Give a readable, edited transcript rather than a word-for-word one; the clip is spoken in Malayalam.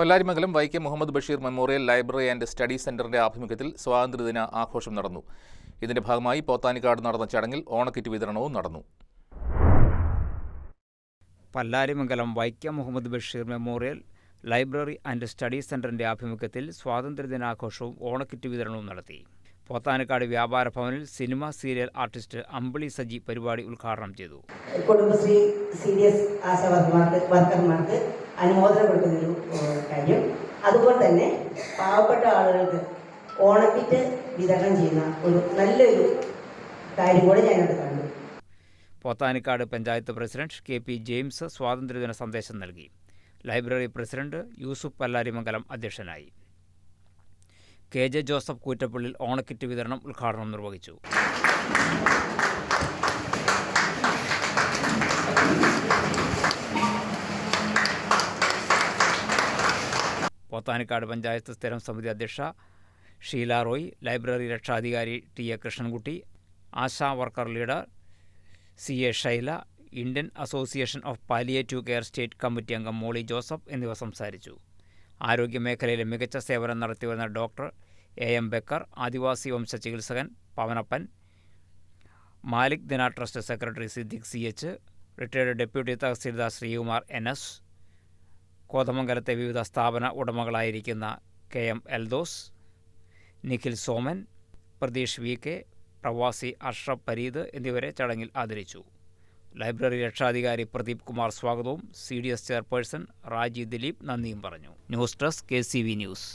Pallarimangalam Vaikom Muhammad Basheer memorial library and study സെന്ററിന്റെ ആഭിമുഖ്യത്തിൽ സ്വാതന്ത്ര്യദിന ആഘോഷം നടന്നു. ഇതിന്റെ ഭാഗമായി പോത്താനിക്കാട് നടന്ന ചടങ്ങിൽ ഓണക്കിറ്റ് വിതരണവും നടന്നു. Pallarimangalam Vaikom Muhammad Basheer memorial library and study സെന്ററിന്റെ ആഭിമുഖ്യത്തിൽ സ്വാതന്ത്ര്യദിനാഘോഷവും ഓണക്കിറ്റ് വിതരണവും നടത്തി. പോത്താനിക്കാട് വ്യാപാര ഭവനിൽ cinema serial artist Ambili Saji പരിപാടി ഉദ്ഘാടനം ചെയ്തു. കുടുംബശ്രീ സീരിയസ് വർക്കർമാർക്ക് അനുമോദനം കൊടുക്കുന്നൊരു കാര്യം, അതുപോലെ തന്നെ പാവപ്പെട്ട ആളുകൾക്ക് ഓണക്കിറ്റ് വിതരണം ചെയ്യുന്ന ഒരു നല്ലൊരു കാര്യം കൂടെ ഞാനത് കണ്ടു. Pothanikkad panchayat president KP James സ്വാതന്ത്ര്യദിന സന്ദേശം നൽകി. ലൈബ്രറി പ്രസിഡന്റ് യൂസുഫ് പല്ലാരിമംഗലം അധ്യക്ഷനായി. KJ ജോസഫ് കൂറ്റപ്പള്ളിൽ ഓണക്കിറ്റ് വിതരണം ഉദ്ഘാടനം നിർവഹിച്ചു. പോത്താനിക്കാട് പഞ്ചായത്ത് സ്ഥിരം സമിതി അധ്യക്ഷ ഷീല റോയ്, ലൈബ്രറി രക്ഷാധികാരി TA Krishnankutty, ASHA worker leader CA Shaila, Indian association of palliative care state committee അംഗം മോളി ജോസഫ് എന്നിവർ സംസാരിച്ചു. ആരോഗ്യമേഖലയിലെ മികച്ച സേവനം നടത്തിവരുന്ന ഡോക്ടർ AM ബക്കർ, ആദിവാസി വംശ ചികിത്സകൻ പവനപ്പൻ, മാലിക് ദിന trust secretary Siddique CH, retired deputy tahsildar Sreekumar NS, കോതമംഗലത്തെ വിവിധ സ്ഥാപന ഉടമകളായിരിക്കുന്ന KM എൽദോസ്, നിഖിൽ സോമൻ, പ്രതീഷ് VK, പ്രവാസി അഷ്റഫ് പരീദ് എന്നിവരെ ചടങ്ങിൽ ആദരിച്ചു. ലൈബ്രറി രക്ഷാധികാരി പ്രദീപ് കുമാർ സ്വാഗതവും CDS ചെയർപേഴ്സൺ റാജി ദിലീപ് നന്ദിയും പറഞ്ഞു. News desk KCV news.